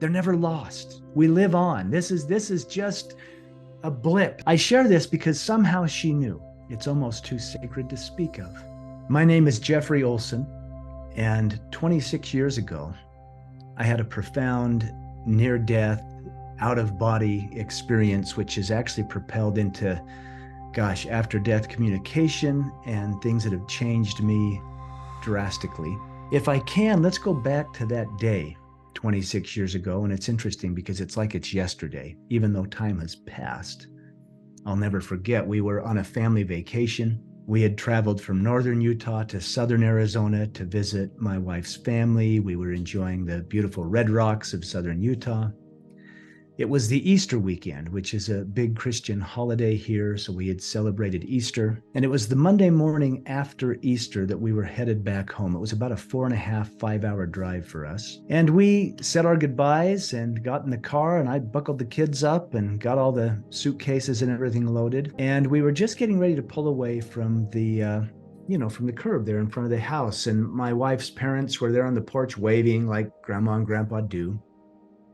They're never lost. We live on. This is just a blip. I share this because somehow she knew. It's almost too sacred to speak of. My name is Jeffrey Olsen, and 26 years ago, I had a profound near-death, out-of-body experience, which has actually propelled into, after-death communication and things that have changed me drastically. If I can, let's go back to that day 26 years ago. And it's interesting because it's like it's yesterday, even though time has passed. I'll never forget, we were on a family vacation. We had traveled from northern Utah to southern Arizona to visit my wife's family. We were enjoying the beautiful red rocks of southern Utah. It was the Easter weekend, which is a big Christian holiday here, so we had celebrated Easter. And it was the Monday morning after Easter that we were headed back home. It was about a 4.5, 5-hour drive for us. And we said our goodbyes and got in the car, and I buckled the kids up and got all the suitcases and everything loaded. And we were just getting ready to pull away from the from the curb there in front of the house. And my wife's parents were there on the porch waving like Grandma and Grandpa do.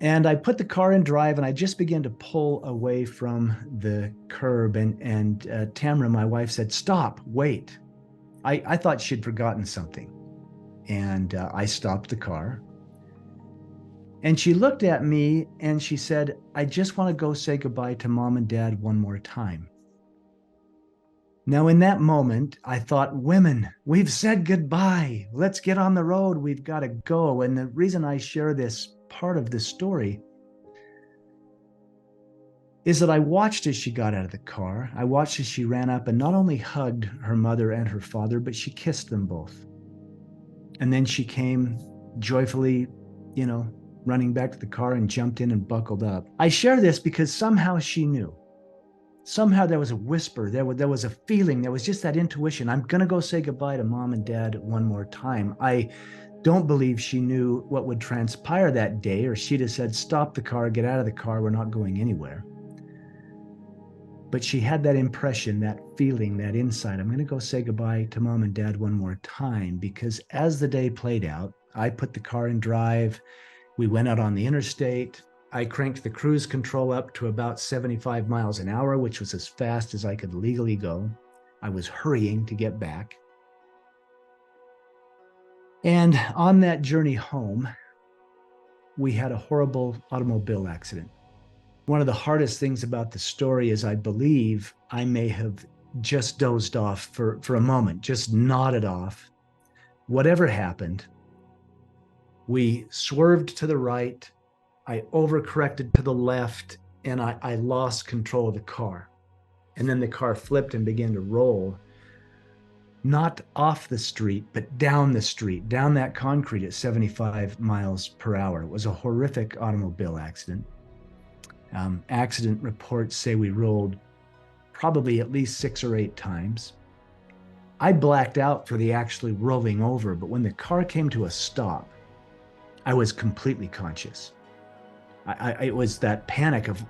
And I put the car in drive, and I just began to pull away from the curb. And Tamara, my wife, said, "Stop, wait." I thought she'd forgotten something. And I stopped the car. And she looked at me and she said, "I just want to go say goodbye to Mom and Dad one more time." Now, in that moment, I thought, women, we've said goodbye. Let's get on the road. We've got to go. And the reason I share this part of the story is that I watched as she got out of the car. I watched as she ran up and not only hugged her mother and her father, but she kissed them both. And then she came joyfully, running back to the car and jumped in and buckled up. I share this because somehow she knew. Somehow there was a whisper, there was a feeling, there was just that intuition. I'm going to go say goodbye to Mom and Dad one more time. I don't believe she knew what would transpire that day, or she'd have said, "Stop the car, get out of the car, we're not going anywhere." But she had that impression, that feeling, that insight. I'm going to go say goodbye to Mom and Dad one more time, because as the day played out, I put the car in drive. We went out on the interstate. I cranked the cruise control up to about 75 miles an hour, which was as fast as I could legally go. I was hurrying to get back. And on that journey home, we had a horrible automobile accident. One of the hardest things about the story is I believe I may have just dozed off for a moment, just nodded off. Whatever happened, we swerved to the right, I overcorrected to the left, and I lost control of the car. And then the car flipped and began to roll. Not off the street, but down the street, down that concrete at 75 miles per hour. It was a horrific automobile accident. Accident reports say we rolled probably at least 6 or 8 times. I blacked out for the actually rolling over, but when the car came to a stop, I was completely conscious. It was that panic of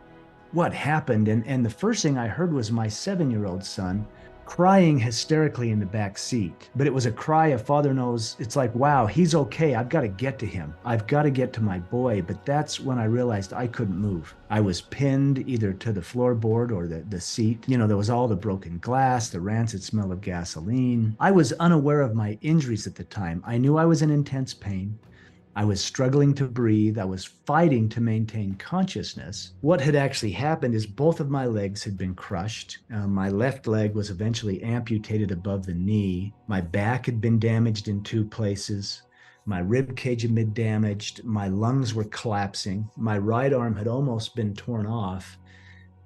what happened. And the first thing I heard was my 7-year-old son crying hysterically in the back seat. But it was a cry a father knows. It's like, wow, he's okay. I've got to get to him. I've got to get to my boy. But that's when I realized I couldn't move. I was pinned either to the floorboard or the seat. There was all the broken glass, the rancid smell of gasoline. I was unaware of my injuries at the time. I knew I was in intense pain. I was struggling to breathe. I was fighting to maintain consciousness. What had actually happened is both of my legs had been crushed. My left leg was eventually amputated above the knee. My back had been damaged in 2 places. My rib cage had been damaged. My lungs were collapsing. My right arm had almost been torn off.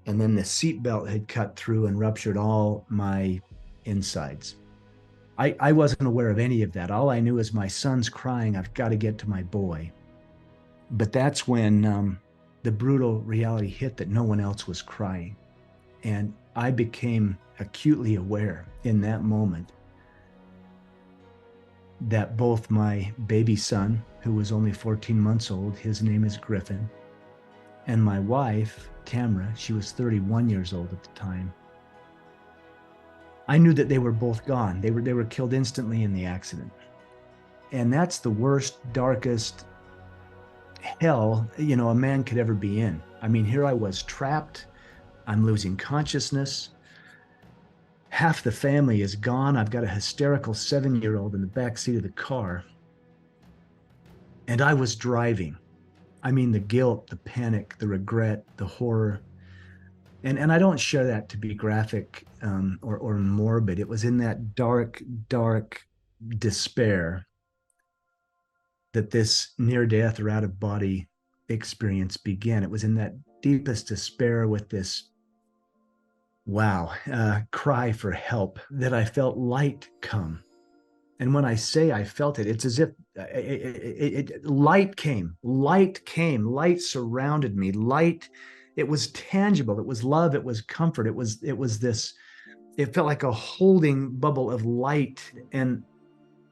And then the seatbelt had cut through and ruptured all my insides. I wasn't aware of any of that. All I knew is my son's crying, I've got to get to my boy. But that's when the brutal reality hit that no one else was crying. And I became acutely aware in that moment that both my baby son, who was only 14 months old, his name is Griffin, and my wife, Tamara, she was 31 years old at the time, I knew that they were both gone. They were killed instantly in the accident. And that's the worst, darkest, hell, a man could ever be in. I mean, here I was trapped. I'm losing consciousness. Half the family is gone. I've got a hysterical 7-year-old in the back seat of the car. And I was driving. I mean, the guilt, the panic, the regret, the horror. And I don't share that to be graphic or morbid. It was in that dark, dark despair that this near death or out of body experience began. It was in that deepest despair with this cry for help that I felt light come. And when I say I felt it, it's as if light came, light surrounded me, light. It was tangible. It was love. It was comfort. It felt like a holding bubble of light. And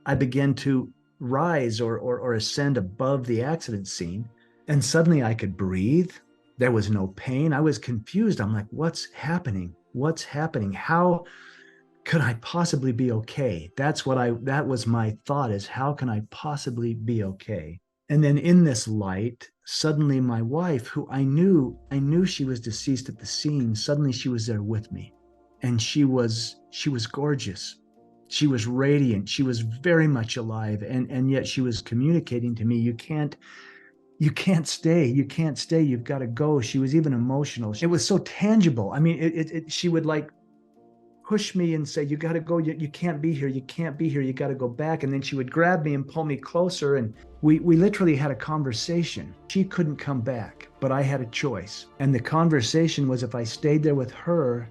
I began to rise or ascend above the accident scene. And suddenly I could breathe. There was no pain. I was confused. I'm like, what's happening? What's happening? How could I possibly be okay? That was my thought, is how can I possibly be okay? And then in this light, suddenly my wife, who I knew she was deceased at the scene, suddenly she was there with me. And she was gorgeous. She was radiant. She was very much alive. And yet she was communicating to me, you can't stay. You can't stay. You've got to go. She was even emotional. It was so tangible. I mean, she would like push me and say, you got to go. You can't be here. You can't be here. You got to go back. And then she would grab me and pull me closer. And we literally had a conversation. She couldn't come back, but I had a choice. And the conversation was, if I stayed there with her,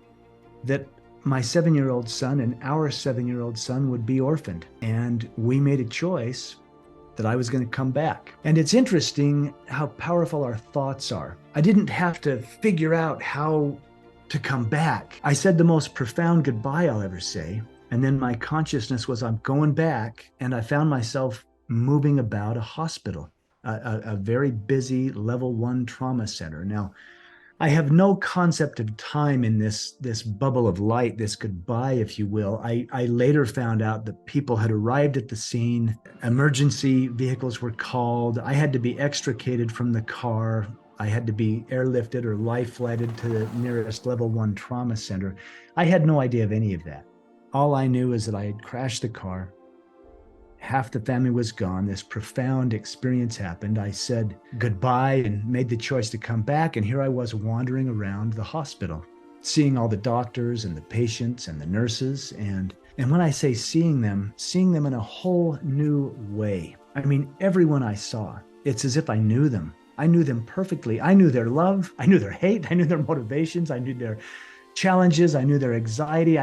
that my 7-year-old son and our 7-year-old son would be orphaned. And we made a choice that I was going to come back. And it's interesting how powerful our thoughts are. I didn't have to figure out how to come back. I said the most profound goodbye I'll ever say. And then my consciousness was, I'm going back. And I found myself moving about a hospital, a very busy level 1 trauma center. Now, I have no concept of time in this bubble of light, this goodbye, if you will. I later found out that people had arrived at the scene. Emergency vehicles were called. I had to be extricated from the car. I had to be airlifted or life flighted to the nearest level 1 trauma center. I had no idea of any of that. All I knew is that I had crashed the car. Half the family was gone. This profound experience happened. I said goodbye and made the choice to come back. And here I was wandering around the hospital, seeing all the doctors and the patients and the nurses. And when I say seeing them in a whole new way. I mean, everyone I saw, it's as if I knew them. I knew them perfectly. I knew their love. I knew their hate. I knew their motivations. I knew their challenges. I knew their anxiety.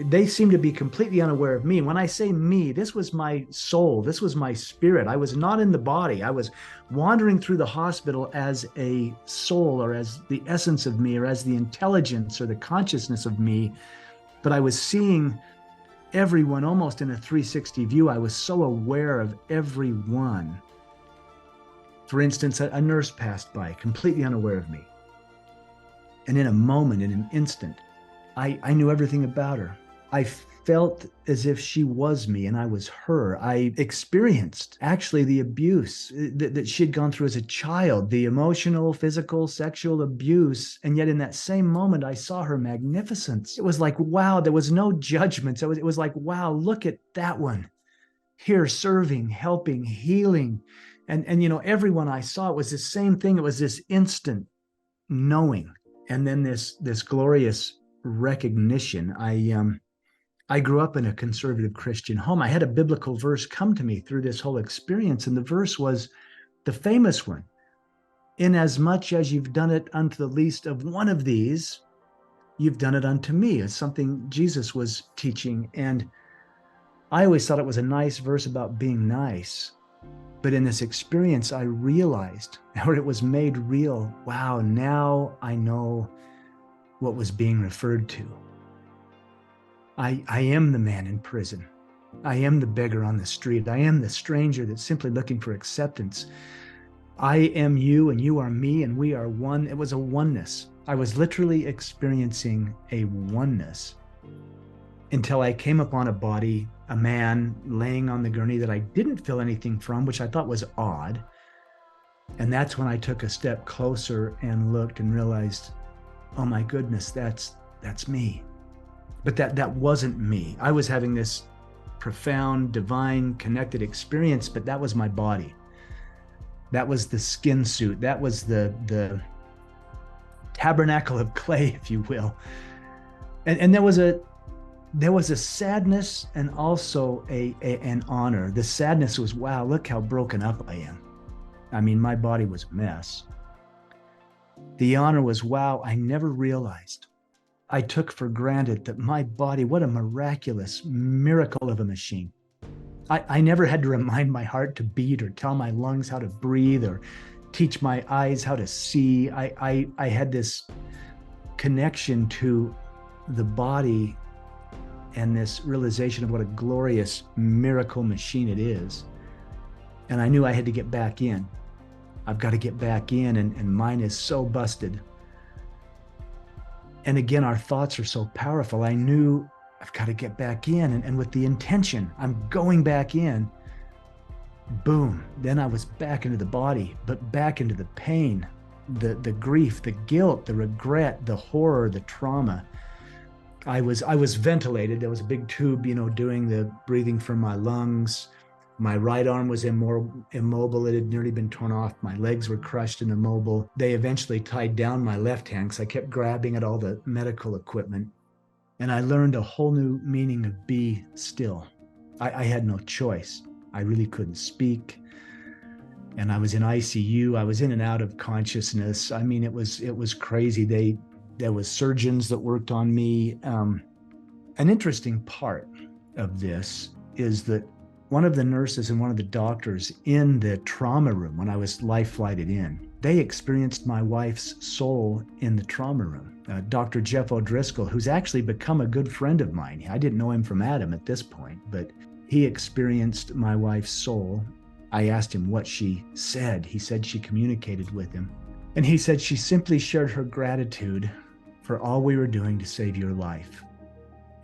They seemed to be completely unaware of me. When I say me, this was my soul. This was my spirit. I was not in the body. I was wandering through the hospital as a soul, or as the essence of me, or as the intelligence or the consciousness of me. But I was seeing everyone almost in a 360 view. I was so aware of everyone. For instance, a nurse passed by, completely unaware of me. And in a moment, in an instant, I knew everything about her. I felt as if she was me and I was her. I experienced actually the abuse that she had gone through as a child, the emotional, physical, sexual abuse. And yet in that same moment, I saw her magnificence. It was like, wow, there was no judgment. It was like, wow, look at that one here, serving, helping, healing. And everyone I saw, it was the same thing. It was this instant knowing. And then this glorious recognition. I grew up in a conservative Christian home. I had a biblical verse come to me through this whole experience. And the verse was the famous one. Inasmuch as you've done it unto the least of one of these, you've done it unto me. It's something Jesus was teaching. And I always thought it was a nice verse about being nice. But in this experience, I realized, or it was made real, wow, now I know what was being referred to. I am the man in prison. I am the beggar on the street. I am the stranger that's simply looking for acceptance. I am you and you are me and we are one. It was a oneness. I was literally experiencing a oneness until I came upon a body, a man laying on the gurney that I didn't feel anything from, which I thought was odd. And that's when I took a step closer and looked and realized, oh my goodness, that's me. But that wasn't me. I was having this profound, divine, connected experience, but that was my body. That was the skin suit. That was the tabernacle of clay, if you will. And there was a sadness and also an honor. The sadness was, wow, look how broken up I am. I mean, my body was a mess. The honor was, wow, I never realized. I took for granted that my body, what a miraculous miracle of a machine. I never had to remind my heart to beat or tell my lungs how to breathe or teach my eyes how to see. I had this connection to the body and this realization of what a glorious miracle machine it is. And I knew I had to get back in. I've got to get back in, and mine is so busted. And again, our thoughts are so powerful. I knew I've got to get back in, and with the intention, I'm going back in. Boom, then I was back into the body, but back into the pain, the grief, the guilt, the regret, the horror, the trauma. I was ventilated. There was a big tube, doing the breathing from my lungs. My right arm was immobile. It had nearly been torn off. My legs were crushed and immobile. They eventually tied down my left hand because I kept grabbing at all the medical equipment. And I learned a whole new meaning of be still. I had no choice. I really couldn't speak. And I was in ICU. I was in and out of consciousness. I mean, it was crazy. There was surgeons that worked on me. An interesting part of this is that one of the nurses and one of the doctors in the trauma room, when I was life flighted in, they experienced my wife's soul in the trauma room. Dr. Jeff O'Driscoll, who's actually become a good friend of mine. I didn't know him from Adam at this point, but he experienced my wife's soul. I asked him what she said. He said she communicated with him. And he said she simply shared her gratitude for all we were doing to save your life.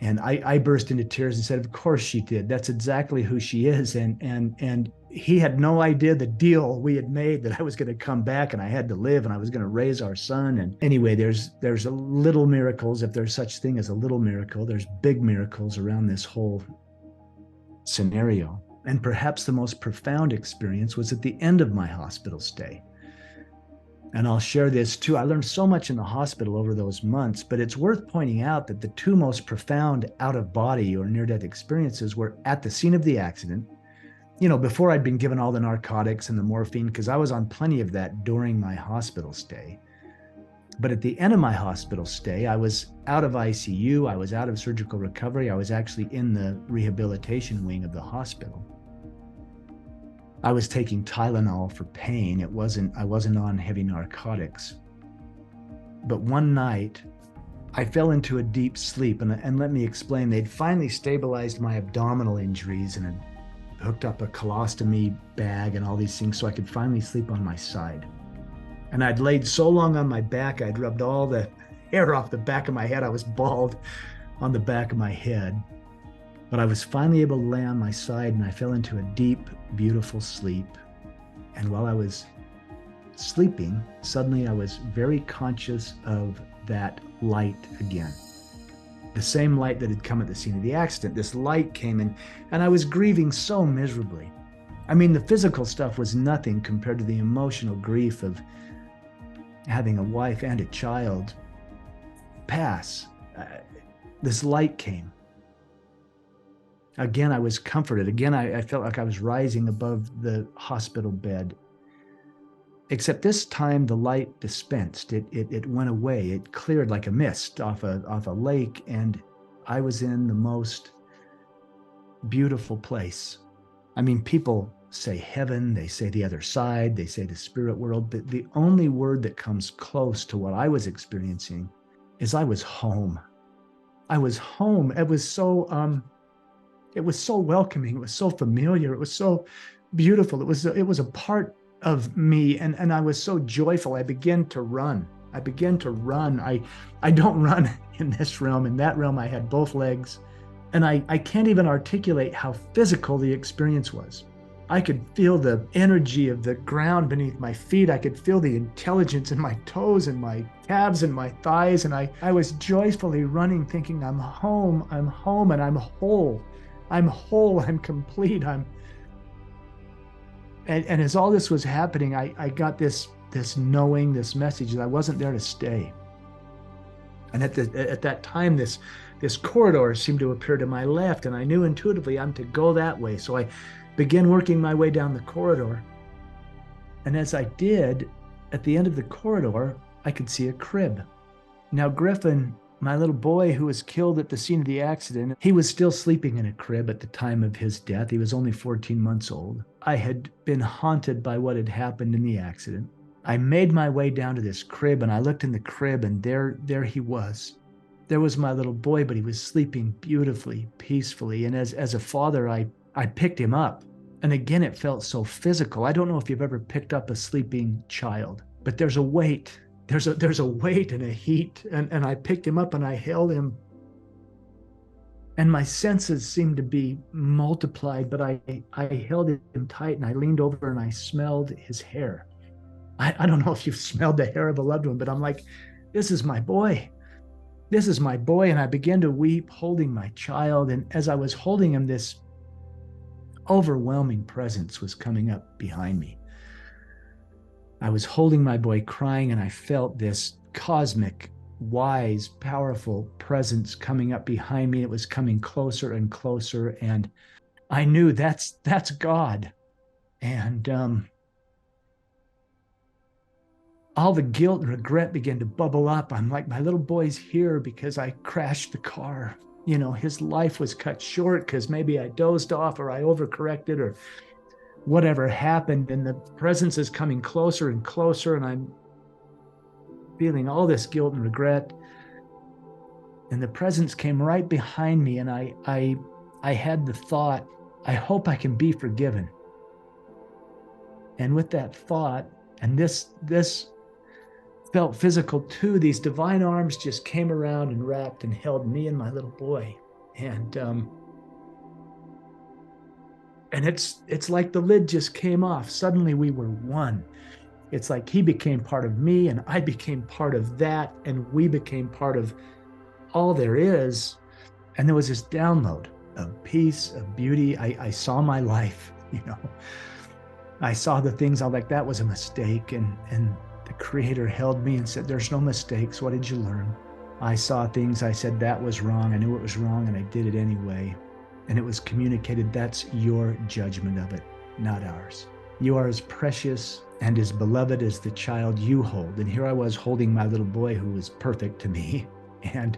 And I burst into tears and said, of course she did. That's exactly who she is. And he had no idea the deal we had made, that I was going to come back and I had to live and I was going to raise our son. And anyway, there's a little miracles, if there's such thing as a little miracle. There's big miracles around this whole scenario. And perhaps the most profound experience was at the end of my hospital stay. And I'll share this too. I learned so much in the hospital over those months, but it's worth pointing out that the two most profound out-of-body or near-death experiences were at the scene of the accident, before I'd been given all the narcotics and the morphine, because I was on plenty of that during my hospital stay. But at the end of my hospital stay, I was out of ICU, I was out of surgical recovery, I was actually in the rehabilitation wing of the hospital. I was taking Tylenol for pain. I wasn't on heavy narcotics. But one night, I fell into a deep sleep, and let me explain. They'd finally stabilized my abdominal injuries and had hooked up a colostomy bag and all these things so I could finally sleep on my side. And I'd laid so long on my back, I'd rubbed all the hair off the back of my head. I was bald on the back of my head. But I was finally able to lay on my side, and I fell into a deep, beautiful sleep. And while I was sleeping, suddenly I was very conscious of that light again. The same light that had come at the scene of the accident. This light came in, and I was grieving so miserably. I mean, the physical stuff was nothing compared to the emotional grief of having a wife and a child pass. This light came. Again, I was comforted. Again, I felt like I was rising above the hospital bed. Except this time the light dispensed. It went away. It cleared like a mist off a lake, and I was in the most beautiful place. I mean, people say heaven, they say the other side, they say the spirit world, but the only word that comes close to what I was experiencing is I was home. I was home. It was so welcoming. It was so familiar. It was so beautiful. It was a part of me, and I was so joyful. I began to run. I don't run in this realm. In that realm, I had both legs, and I can't even articulate how physical the experience was. I could feel the energy of the ground beneath my feet. I could feel the intelligence in my toes and my calves and my thighs. And I was joyfully running, thinking, I'm home, and I'm whole. I'm whole, I'm complete. And as all this was happening, I got this knowing, this message that I wasn't there to stay. And at that time, this corridor seemed to appear to my left, and I knew intuitively I'm to go that way. So I began working my way down the corridor. And as I did, at the end of the corridor, I could see a crib. Now, Griffin, my little boy who was killed at the scene of the accident, he was still sleeping in a crib at the time of his death. He was only 14 months old. I had been haunted by what had happened in the accident. I made my way down to this crib, and I looked in the crib, and there he was. There was my little boy, but he was sleeping beautifully, peacefully. And as a father, I picked him up. And again, it felt so physical. I don't know if you've ever picked up a sleeping child, but there's a weight. There's a weight and a heat. And I picked him up and I held him. And my senses seemed to be multiplied, but I held him tight, and I leaned over and I smelled his hair. I don't know if you've smelled the hair of a loved one, but I'm like, this is my boy. This is my boy. And I began to weep, holding my child. And as I was holding him, this overwhelming presence was coming up behind me. I was holding my boy, crying, and I felt this cosmic, wise, powerful presence coming up behind me. It was coming closer and closer. And I knew that's God. And all the guilt and regret began to bubble up. I'm like, my little boy's here because I crashed the car. You know, his life was cut short because maybe I dozed off or I overcorrected or whatever happened. And the presence is coming closer and closer, and I'm feeling all this guilt and regret. And the presence came right behind me, and I had the thought, I hope I can be forgiven. And with that thought, and this felt physical too, these divine arms just came around and wrapped and held me and my little boy. And it's like the lid just came off. Suddenly we were one. It's like he became part of me and I became part of that, and we became part of all there is. And there was this download of peace, of beauty. I saw my life, you know. I saw the things I like, that was a mistake. And the Creator held me and said, there's no mistakes. What did you learn? I saw things, I said, that was wrong. I knew it was wrong, and I did it anyway. And it was communicated, that's your judgment of it, not ours. You are as precious and as beloved as the child you hold. And here I was holding my little boy who was perfect to me. And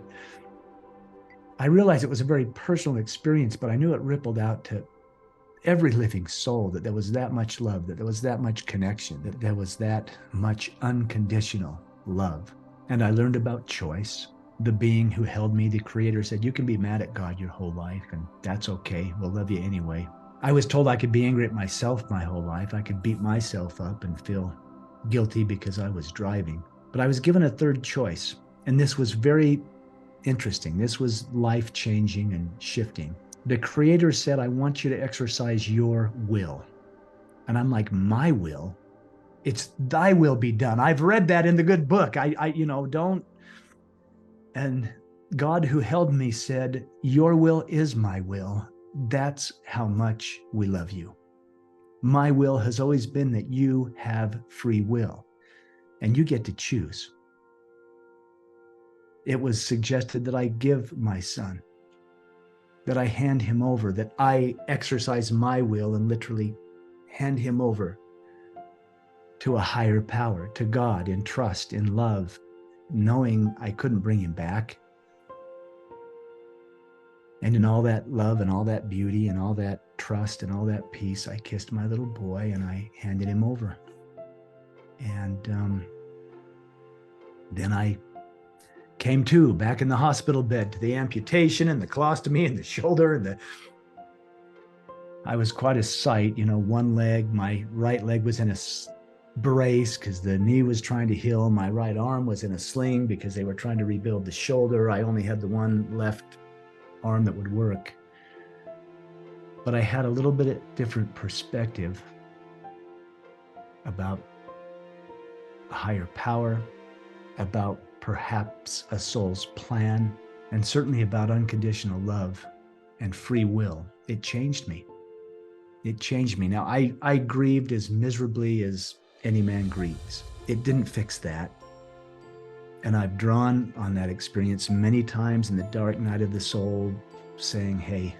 I realized it was a very personal experience, but I knew it rippled out to every living soul, that there was that much love, that there was that much connection, that there was that much unconditional love. And I learned about choice. The being who held me, the Creator, said, you can be mad at God your whole life, and that's okay. We'll love you anyway. I was told I could be angry at myself my whole life. I could beat myself up and feel guilty because I was driving. But I was given a third choice. And this was very interesting. This was life-changing and shifting. The Creator said, I want you to exercise your will. And I'm like, my will? It's thy will be done. I've read that in the good book. Don't. And God who held me said, your will is my will. That's how much we love you. My will has always been that you have free will and you get to choose. It was suggested that I give my son, that I hand him over, that I exercise my will and literally hand him over to a higher power, to God, in trust, in love, knowing I couldn't bring him back. And in all that love and all that beauty and all that trust and all that peace, I kissed my little boy and I handed him over. And then I came to back in the hospital bed, to the amputation and the colostomy and the shoulder, and I was quite a sight. One leg, my right leg was in a brace because the knee was trying to heal. My right arm was in a sling because they were trying to rebuild the shoulder. I only had the one left arm that would work. but I had a little bit different perspective about a higher power, about perhaps a soul's plan, and certainly about unconditional love and free will. It changed me. It changed me. Now, I grieved as miserably as any man grieves. It didn't fix that. And I've drawn on that experience many times in the dark night of the soul, saying, hey,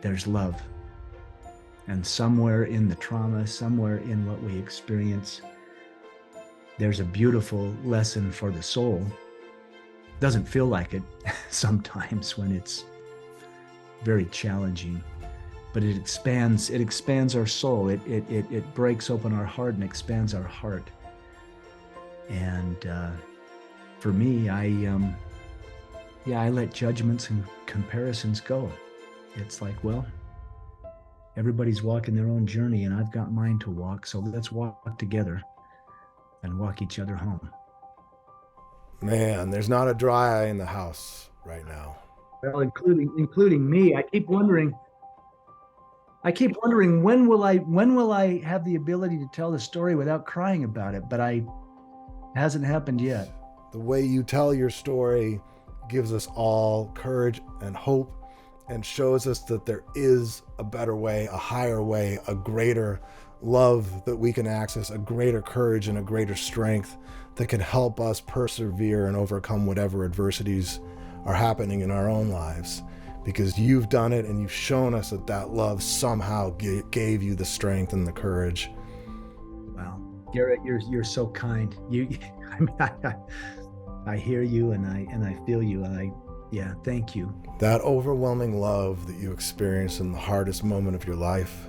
there's love. And somewhere in the trauma, somewhere in what we experience, there's a beautiful lesson for the soul. Doesn't feel like it sometimes when it's very challenging, but it expands our soul. It breaks open our heart and expands our heart. And for me, I let judgments and comparisons go. It's like, well, everybody's walking their own journey and I've got mine to walk. So let's walk together and walk each other home. Man, there's not a dry eye in the house right now. Well, including me. I keep wondering when will I have the ability to tell the story without crying about it, but it hasn't happened yet. The way you tell your story gives us all courage and hope and shows us that there is a better way, a higher way, a greater love that we can access, a greater courage and a greater strength that can help us persevere and overcome whatever adversities are happening in our own lives. Because you've done it and you've shown us that love somehow gave you the strength and the courage. Wow, Garrett, you're so kind. I hear you and I feel you. Yeah, thank you. That overwhelming love that you experience in the hardest moment of your life,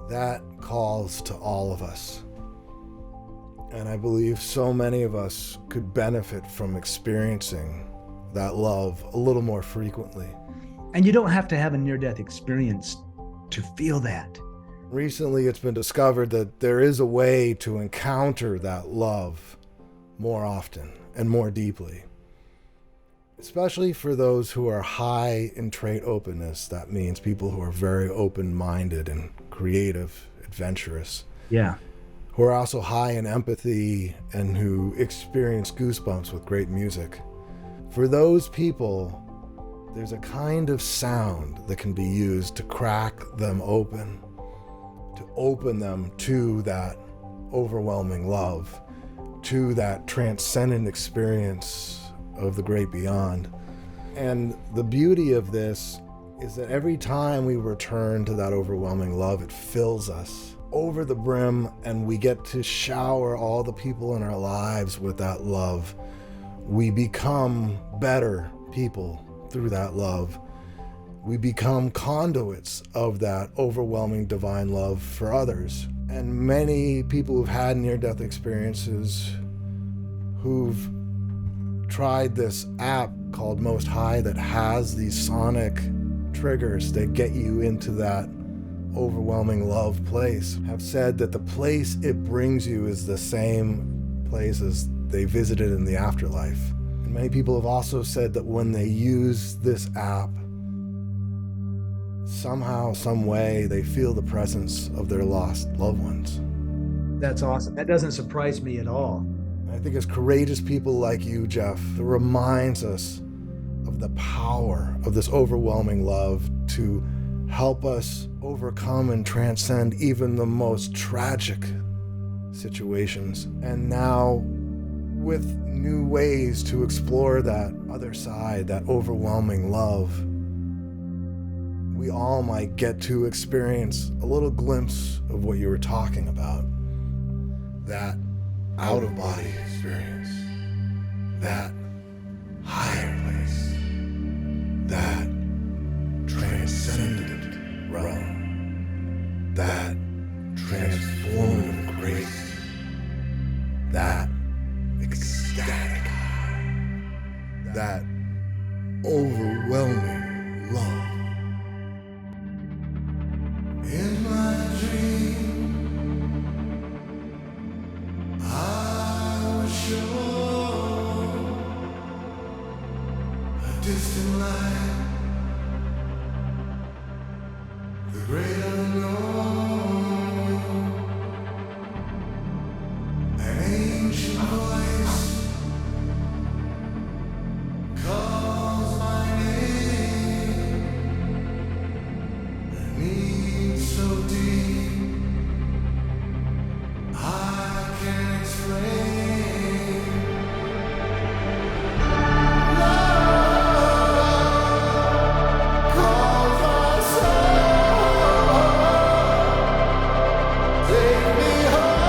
that calls to all of us. And I believe so many of us could benefit from experiencing that love a little more frequently. And you don't have to have a near-death experience to feel that. Recently, it's been discovered that there is a way to encounter that love more often and more deeply. Especially for those who are high in trait openness. That means people who are very open-minded and creative, adventurous. Yeah. Who are also high in empathy and who experience goosebumps with great music. For those people, there's a kind of sound that can be used to crack them open, to open them to that overwhelming love, to that transcendent experience of the great beyond. And the beauty of this is that every time we return to that overwhelming love, it fills us over the brim, and we get to shower all the people in our lives with that love. We become better people through that love. We become conduits of that overwhelming divine love for others. And many people who've had near-death experiences, who've tried this app called Most High that has these sonic triggers that get you into that overwhelming love place, have said that the place it brings you is the same place as they visited in the afterlife. And many people have also said that when they use this app, somehow, some way, they feel the presence of their lost loved ones. That's awesome. That doesn't surprise me at all. I think as courageous people like you, Jeff, it reminds us of the power of this overwhelming love to help us overcome and transcend even the most tragic situations. And now, with new ways to explore that other side, that overwhelming love, we all might get to experience a little glimpse of what you were talking about. That out-of-body experience, that higher place, that transcendent realm, that transformative grace, that ecstatic high, that overwhelming love. In my dream, I was sure a distant light great unknown, an ancient voice calls my name, a need so deep I can't explain. Love calls my soul, take me home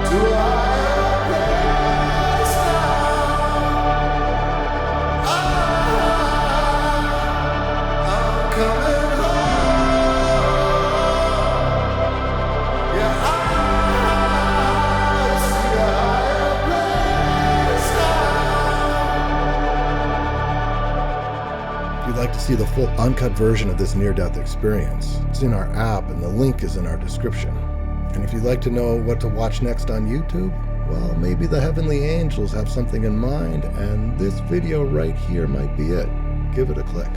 to a higher place now. I'm coming home. Yeah, I see a higher place now. If you'd like to see the full uncut version of this near-death experience, it's in our app and the link is in our description. And if you'd like to know what to watch next on YouTube, well, maybe the heavenly angels have something in mind and this video right here might be it. Give it a click.